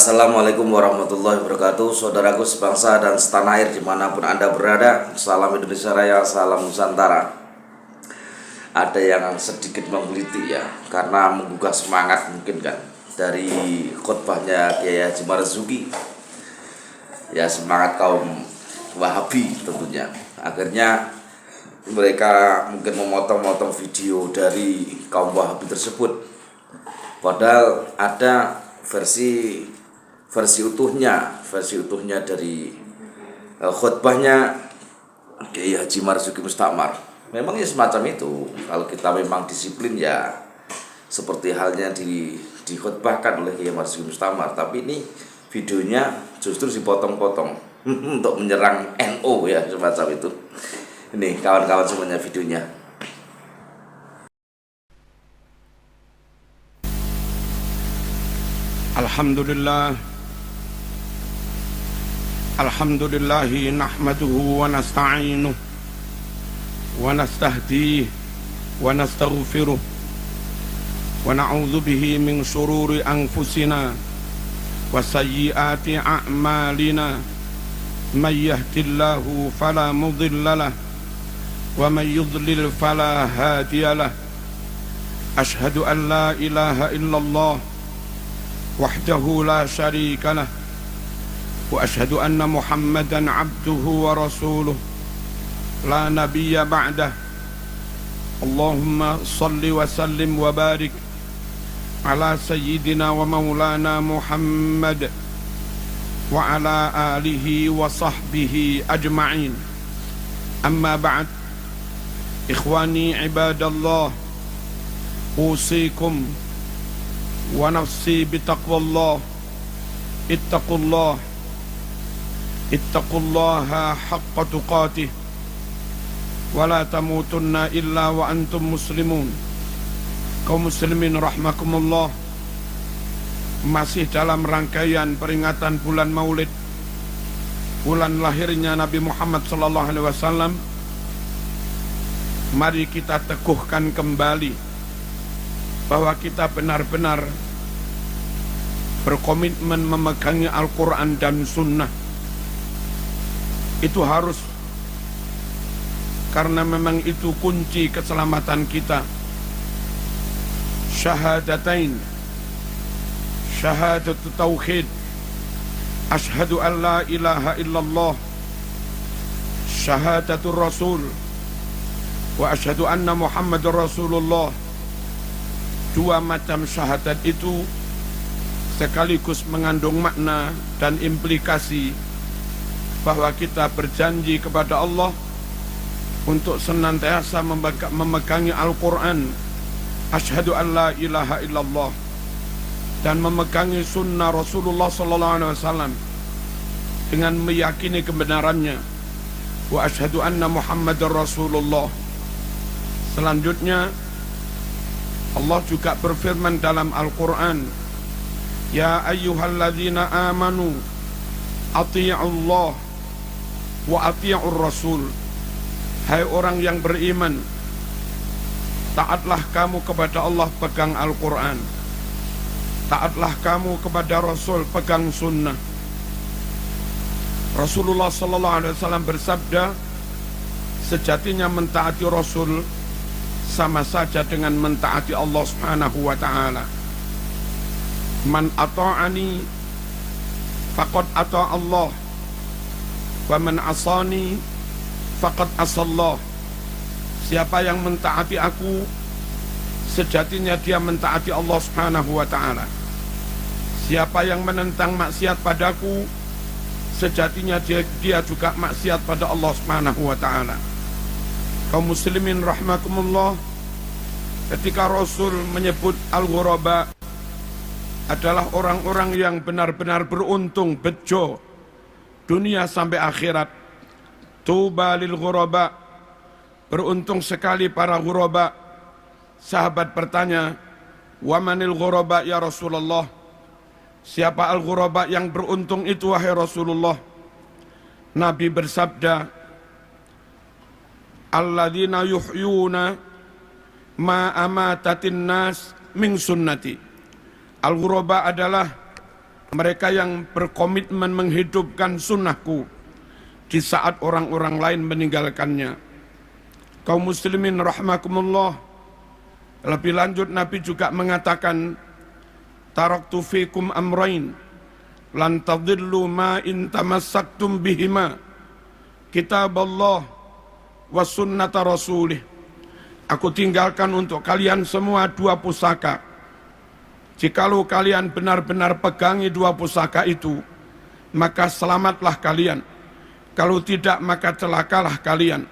Assalamualaikum warahmatullahi wabarakatuh. Saudaraku sebangsa dan setanah air dimanapun Anda berada, salam Indonesia Raya, salam Nusantara. Ada yang sedikit menggelitik ya, karena menggugah semangat mungkin kan dari khotbahnya Kiai Haji Marzuki. Ya, semangat kaum Wahabi tentunya. Akhirnya mereka mungkin memotong-motong video dari kaum Wahabi tersebut. Padahal ada versi utuhnya dari khutbahnya Kiai Haji Marzuki Mustamar. Memang ya semacam itu. Kalau kita memang disiplin ya seperti halnya dikhutbahkan oleh Kiai Marzuki Mustamar. Tapi ini videonya justru dipotong-potong untuk menyerang NU ya, semacam itu. Ini kawan-kawan semuanya videonya. Alhamdulillah nahmaduhu wa nasta'inuh wa nastahdihi wa nastaghfiruh wa na'udzu bihi min shururi anfusina wa sayyiati a'malina may yahdihillahu fala mudilla lahu wa may yudlil fala hadiya lahu. Ashhadu an la ilaha illallah wahdahu la syarika lah wa ashhadu anna Muhammadan abduhu wa rasuluh la nabiyya ba'dah. Allahumma salli wa sallim wa barik ala sayyidina wa maulana Muhammad wa ala alihi wa sahbihi ajma'in. Amma ba'd, ikhwani ibadallah, usikum wa nafsi bitaqwallah. Ittaqullaha haqqa tuqatih wa la tamutunna illa wa antum muslimun. Kaum muslimin rahmakumullah, masih dalam rangkaian peringatan bulan Maulid, bulan lahirnya Nabi Muhammad sallallahu alaihi wasallam. Mari kita teguhkan kembali bahwa kita benar-benar berkomitmen memegangi Al-Quran dan Sunnah. Itu harus, karena memang itu kunci keselamatan kita. Syahadatain, syahadatu tauhid, asyhadu an la ilaha illallah, syahadatul rasul, wa asyhadu anna Muhammadar Rasulullah. Dua macam syahadat itu sekaligus mengandung makna dan implikasi bahwa kita berjanji kepada Allah untuk senantiasa memegangi Al-Quran, asyhadu an la ilaha illallah, dan memegangi sunnah Rasulullah sallallahu alaihi wasallam dengan meyakini kebenarannya, wa asyhadu anna Muhammadar Rasulullah. Selanjutnya Allah juga berfirman dalam Al-Quran, ya ayyuhalladzina amanu ati'ullah wa ati'ur rasul. Hai orang yang beriman, taatlah kamu kepada Allah, pegang Al-Quran. Taatlah kamu kepada Rasul, pegang sunnah. Rasulullah sallallahu alaihi wasallam bersabda, sejatinya mentaati Rasul sama saja dengan mentaati Allah Subhanahu wa ta'ala. Man ata'ani faqad ata' Allah wa man asani faqad asallah. Siapa yang mentaati aku, sejatinya dia mentaati Allah Subhanahu wa ta'ala. Siapa yang menentang maksiat padaku, sejatinya dia juga maksiat pada Allah Subhanahu wa ta'ala. Kaum muslimin rahmakumullah, ketika Rasul menyebut al-ghuraba adalah orang-orang yang benar-benar beruntung, bejo dunia sampai akhirat. Tuba lil ghuraba, beruntung sekali para ghuraba. Sahabat bertanya, wa manil ghuraba ya Rasulullah? Siapa al-ghuraba yang beruntung itu wahai Rasulullah? Nabi bersabda, alladzina yuhyuna ma amatatin nas min sunnati. Al-ghuraba adalah mereka yang berkomitmen menghidupkan sunnahku di saat orang-orang lain meninggalkannya. Kaum muslimin rahimakumullah, lebih lanjut Nabi juga mengatakan, taraktu fikum amrain lan tadillu ma in tamassaktum bihima, kitaballah wa sunnata rasulih. Aku tinggalkan untuk kalian semua dua pusaka. Jikalau kalian benar-benar pegangi dua pusaka itu, maka selamatlah kalian. Kalau tidak, maka celakalah kalian.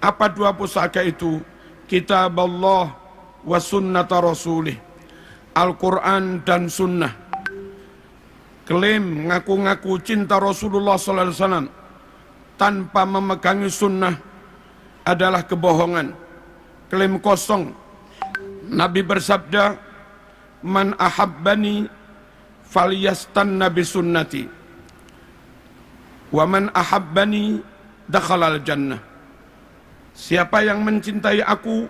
Apa dua pusaka itu? Kitab Allah wa sunnata rasulih. Al-Quran dan sunnah. Klaim ngaku-ngaku cinta Rasulullah SAW tanpa memegangi sunnah adalah kebohongan. Klaim kosong. Nabi bersabda, man ahabbani falyastanna bi sunnati wa man ahabbani dakhalal jannah. Siapa yang mencintai aku,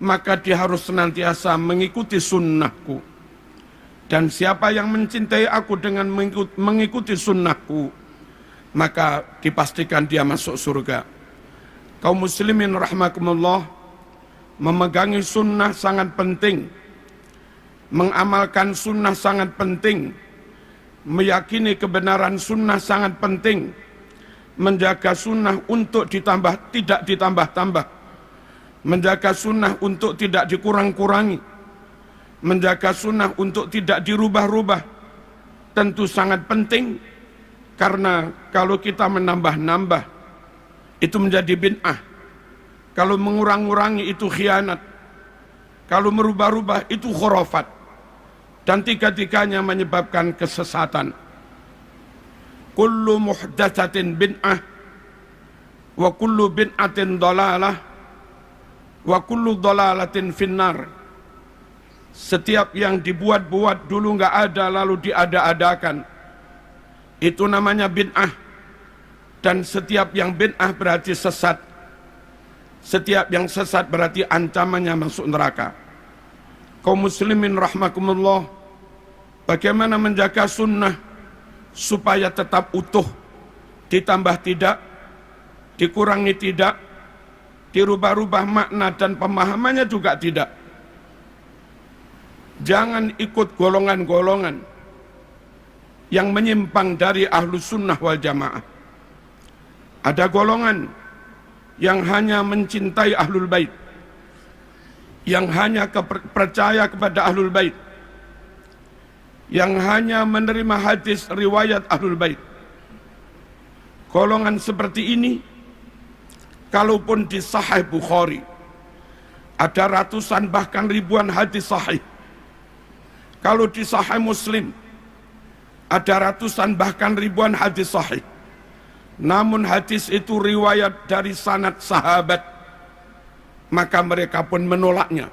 maka dia harus senantiasa mengikuti sunnahku. Dan siapa yang mencintai aku dengan mengikuti sunnahku, maka dipastikan dia masuk surga. Kaum muslimin rahimakumullah, memegangi sunnah sangat penting. Mengamalkan sunnah sangat penting. Meyakini kebenaran sunnah sangat penting. Menjaga sunnah untuk tidak ditambah-tambah. Menjaga sunnah untuk tidak dikurang-kurangi. Menjaga sunnah untuk tidak dirubah-rubah. Tentu sangat penting. Karena kalau kita menambah-nambah, itu menjadi bid'ah. Kalau mengurang-urangi itu khianat. Kalau merubah-rubah itu khurafat. Dan tiga-tiganya menyebabkan kesesatan. Kullu muhdatsatin bid'ah wa kullu bid'atin dhalalah wa kullu dhalalatin finnar. Setiap yang dibuat-buat dulu enggak ada lalu diada-adakan, itu namanya bid'ah. Dan setiap yang bid'ah berarti sesat. Setiap yang sesat berarti ancamannya masuk neraka. Kaum muslimin rahmakumullah, bagaimana menjaga sunnah supaya tetap utuh, ditambah tidak, dikurangi tidak, dirubah-rubah makna dan pemahamannya juga tidak. Jangan ikut golongan-golongan yang menyimpang dari ahlus sunnah wal jamaah. Ada golongan yang hanya mencintai ahlul bait, yang hanya percaya kepada ahlul bait, yang hanya menerima hadis riwayat ahlul bait. Golongan seperti ini, kalaupun di Sahih Bukhari ada ratusan bahkan ribuan hadis sahih, kalau di Sahih Muslim ada ratusan bahkan ribuan hadis sahih, namun hadis itu riwayat dari sanad sahabat, maka mereka pun menolaknya.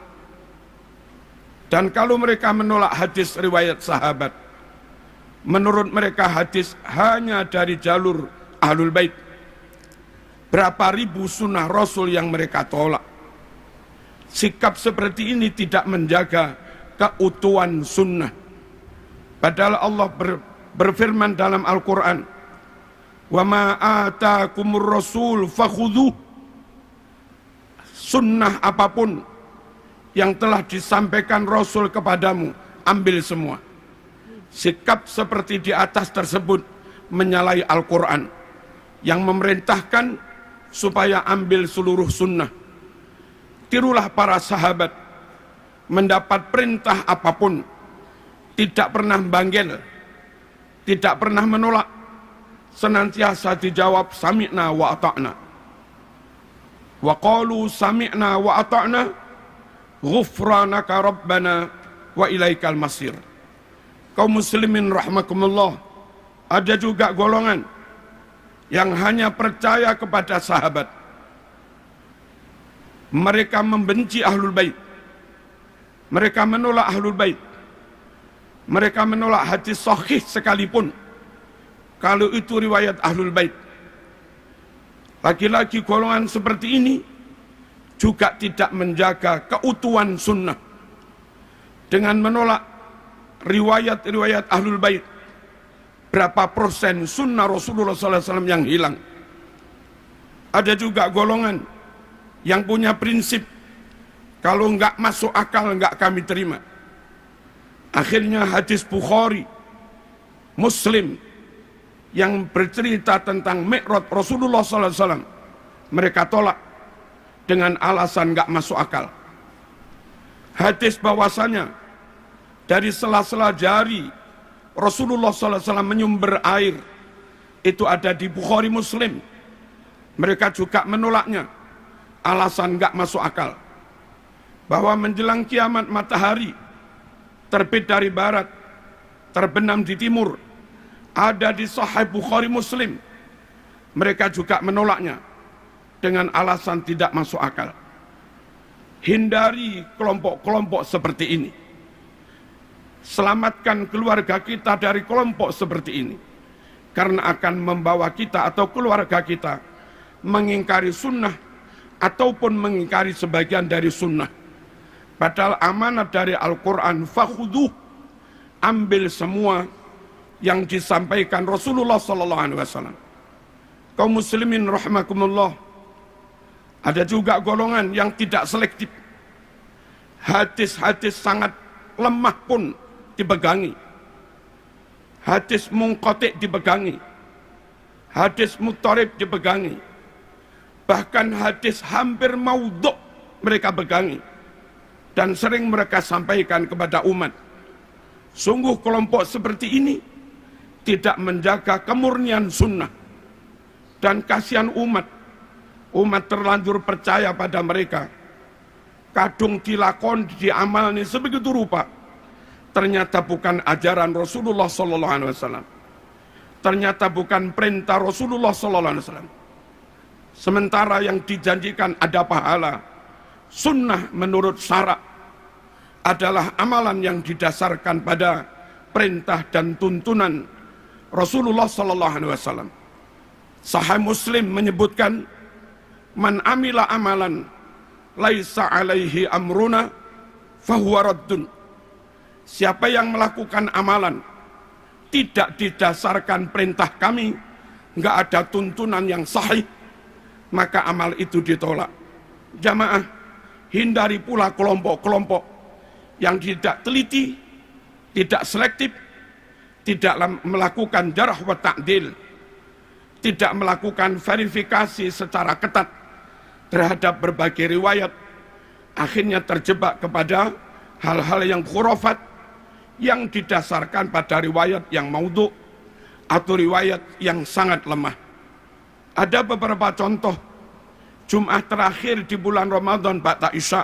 Dan kalau mereka menolak hadis riwayat sahabat, menurut mereka hadis hanya dari jalur ahlul bait. Berapa ribu sunnah Rasul yang mereka tolak. Sikap seperti ini tidak menjaga keutuhan sunnah. Padahal Allah berfirman dalam Al-Quran, wa ma atakumur rasul fakhudhuh. Sunnah apapun yang telah disampaikan Rasul kepadamu, ambil semua. Sikap seperti di atas tersebut menyalahi Al-Quran yang memerintahkan supaya ambil seluruh sunnah. Tirulah para sahabat, mendapat perintah apapun tidak pernah banggel, tidak pernah menolak, senantiasa dijawab sami'na wa ata'na. Wa qalu sami'na wa ata'na ghufranaka rabbana wa ilaikal masir. Kaum muslimin rahmakumullah, ada juga golongan yang hanya percaya kepada sahabat. Mereka membenci ahlul bait. Mereka menolak ahlul bait. Mereka menolak hadis sahih sekalipun kalau itu riwayat ahlul bait. Lagi-lagi golongan seperti ini juga tidak menjaga keutuhan sunnah dengan menolak riwayat-riwayat Ahlul Bait, berapa persen sunnah Rasulullah SAW yang hilang. Ada juga golongan yang punya prinsip, kalau enggak masuk akal enggak kami terima. Akhirnya hadis Bukhari, Muslim yang bercerita tentang Mi'raj Rasulullah SAW, mereka tolak dengan alasan enggak masuk akal. Hadis bahwasanya dari sela-sela jari Rasulullah SAW menyumber air, itu ada di Bukhari Muslim. Mereka juga menolaknya, alasan enggak masuk akal. Bahwa menjelang kiamat matahari terbit dari barat, terbenam di timur, ada di Sahih Bukhari Muslim. Mereka juga menolaknya dengan alasan tidak masuk akal. Hindari kelompok-kelompok seperti ini. Selamatkan keluarga kita dari kelompok seperti ini, karena akan membawa kita atau keluarga kita mengingkari sunnah ataupun mengingkari sebagian dari sunnah. Padahal amanat dari Al-Quran, fakhuduh, ambil semua yang disampaikan Rasulullah SAW. Kaum muslimin rahimakumullah, ada juga golongan yang tidak selektif. Hadis-hadis sangat lemah pun dipegangi. Hadis munqati' dipegangi. Hadis muttarib dipegangi. Bahkan hadis hampir maudhu' mereka pegangi. Dan sering mereka sampaikan kepada umat. Sungguh kelompok seperti ini tidak menjaga kemurnian sunnah. Dan kasihan umat. Umat terlanjur percaya pada mereka. Kadung dilakon, diamalni sebegitu rupa. Ternyata bukan ajaran Rasulullah SAW. Ternyata bukan perintah Rasulullah SAW. Sementara yang dijanjikan ada pahala, sunnah menurut syarak adalah amalan yang didasarkan pada perintah dan tuntunan Rasulullah SAW. Sahih Muslim menyebutkan, man amila amalan laisa alaihi amruna fahuwa raddun. Siapa yang melakukan amalan tidak didasarkan perintah kami, enggak ada tuntunan yang sahih, maka amal itu ditolak. Jamaah, hindari pula kelompok-kelompok yang tidak teliti, tidak selektif, tidak melakukan jarh wa ta'dil, tidak melakukan verifikasi secara ketat terhadap berbagai riwayat, akhirnya terjebak kepada hal-hal yang khurafat yang didasarkan pada riwayat yang maudhu' atau riwayat yang sangat lemah. Ada beberapa contoh. Jumat terakhir di bulan Ramadan ba'da Isya,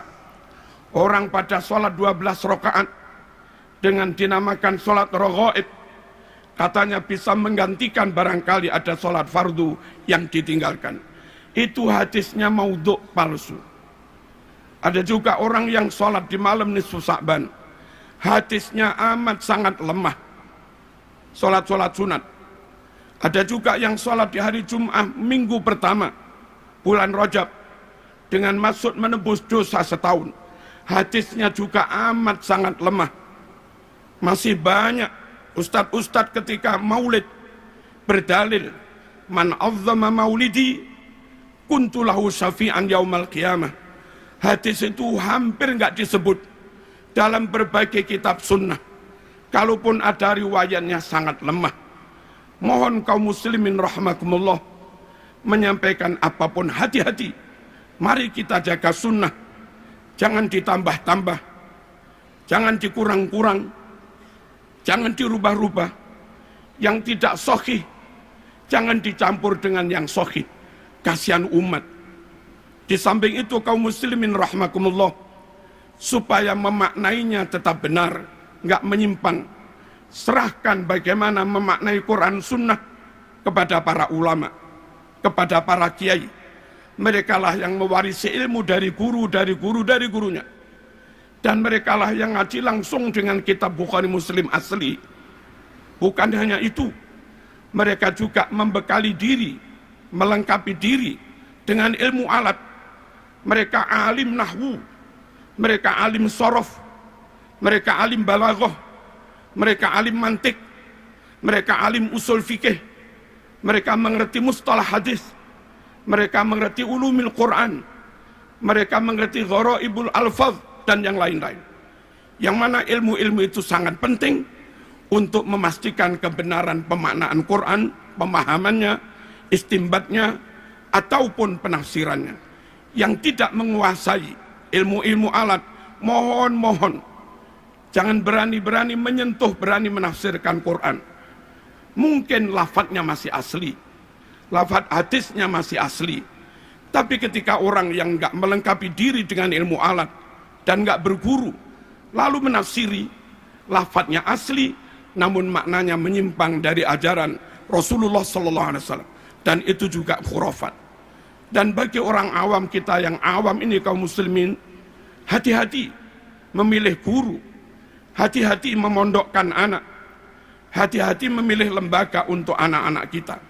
orang pada sholat 12 rakaat dengan dinamakan sholat raghaib. Katanya bisa menggantikan barangkali ada sholat fardu yang ditinggalkan. Itu hadisnya maudhu', palsu. Ada juga orang yang sholat di malam nisfu Sa'ban. Hadisnya amat sangat lemah. Sholat-sholat sunat. Ada juga yang sholat di hari Jum'ah minggu pertama bulan Rajab dengan maksud menebus dosa setahun. Hadisnya juga amat sangat lemah. Masih banyak ustadz-ustadz ketika maulid berdalil, man azzama maulidi kuntu lahu syafi'an yaumal qiyamah. Hadis itu hampir enggak disebut dalam berbagai kitab sunnah. Kalaupun ada riwayatnya sangat lemah. Mohon kaum muslimin rahimakumullah menyampaikan apapun, hati-hati. Mari kita jaga sunnah. Jangan ditambah-tambah, jangan dikurang-kurang, jangan dirubah-rubah. Yang tidak sahih jangan dicampur dengan yang sahih. Kasihan umat. Di samping itu kaum muslimin rahimakumullah, supaya memaknainya tetap benar, enggak menyimpang, serahkan bagaimana memaknai Quran Sunnah kepada para ulama, kepada para kiai. Merekalah yang mewarisi ilmu dari gurunya. Dan merekalah yang ngaji langsung dengan kitab Bukhari Muslim asli. Bukan hanya itu, mereka juga membekali diri, melengkapi diri dengan ilmu alat. Mereka alim nahwu, mereka alim sorof, mereka alim balaghah, mereka alim mantik, mereka alim usul fikih, mereka mengerti mustalah hadis, mereka mengerti ulumil Quran, mereka mengerti gharaibul alfaz dan yang lain-lain. Yang mana ilmu-ilmu itu sangat penting untuk memastikan kebenaran pemaknaan Quran, pemahamannya, istimbatnya, ataupun penafsirannya. Yang tidak menguasai ilmu-ilmu alat, mohon jangan berani-berani menyentuh, berani menafsirkan Quran. Mungkin lafadznya masih asli, lafadz hadisnya masih asli, tapi ketika orang yang nggak melengkapi diri dengan ilmu alat dan nggak berguru, lalu menafsiri, lafadznya asli, namun maknanya menyimpang dari ajaran Rasulullah SAW, dan itu juga khurafat. Dan bagi orang awam kita yang awam ini, kaum muslimin, hati-hati memilih guru, hati-hati memondokkan anak, hati-hati memilih lembaga untuk anak-anak kita.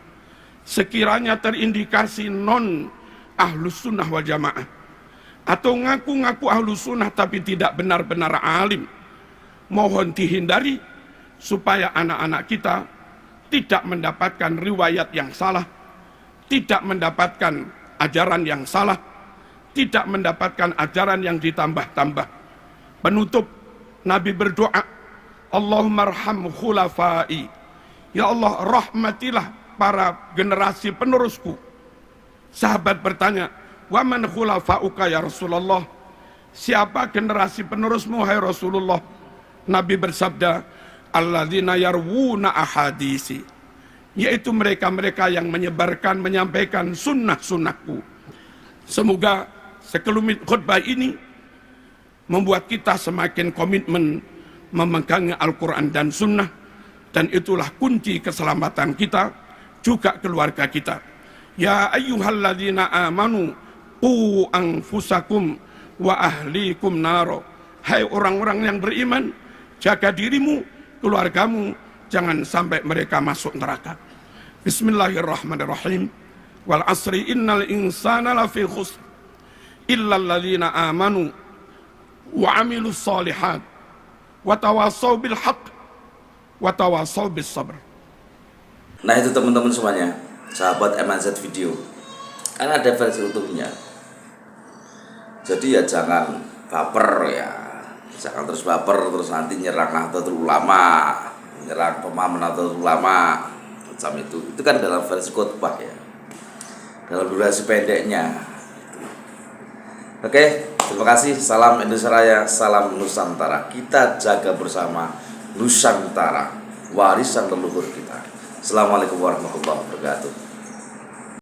Sekiranya terindikasi non ahlus sunnah wal jamaah, atau ngaku-ngaku ahlus sunnah tapi tidak benar-benar alim, mohon dihindari supaya anak-anak kita tidak mendapatkan riwayat yang salah, tidak mendapatkan ajaran yang salah, tidak mendapatkan ajaran yang ditambah-tambah. Penutup, Nabi berdoa, Allahumma arham khulafai, ya Allah rahmatilah para generasi penerusku. Sahabat bertanya, wa man khulafauka ya Rasulullah, siapa generasi penerusmu hai Rasulullah? Nabi bersabda, alladzina yarwuna ahadisi, yaitu mereka-mereka yang menyebarkan, menyampaikan sunnah-sunnahku. Semoga sekelumit khutbah ini membuat kita semakin komitmen memegang Al-Quran dan Sunnah, dan itulah kunci keselamatan kita, juga keluarga kita. Ya ayyuhalladzina amanu qu anfusakum wa ahlikum naro. Hai orang-orang yang beriman, jaga dirimu, keluargamu, jangan sampai mereka masuk neraka. Bismillahirrahmanirrahim. Wal asri innal insana lafi khusr illal ladzina amanu wa amilus solihat wa tawasaw bil haqq wa tawasaw bis sabr. Nah itu teman-teman semuanya, sahabat MNZ Video, kan ada versi utuhnya. Jadi ya jangan baper ya, jangan terus baper terus nanti nyerang Nahdlatul Ulama, nyerang pemahaman Nahdlatul Ulama macam itu kan dalam versi khutbah ya, dalam durasi pendeknya. Oke, terima kasih. Salam Indonesia Raya, salam Nusantara. Kita jaga bersama Nusantara, warisan leluhur kita. Assalamualaikum warahmatullahi wabarakatuh.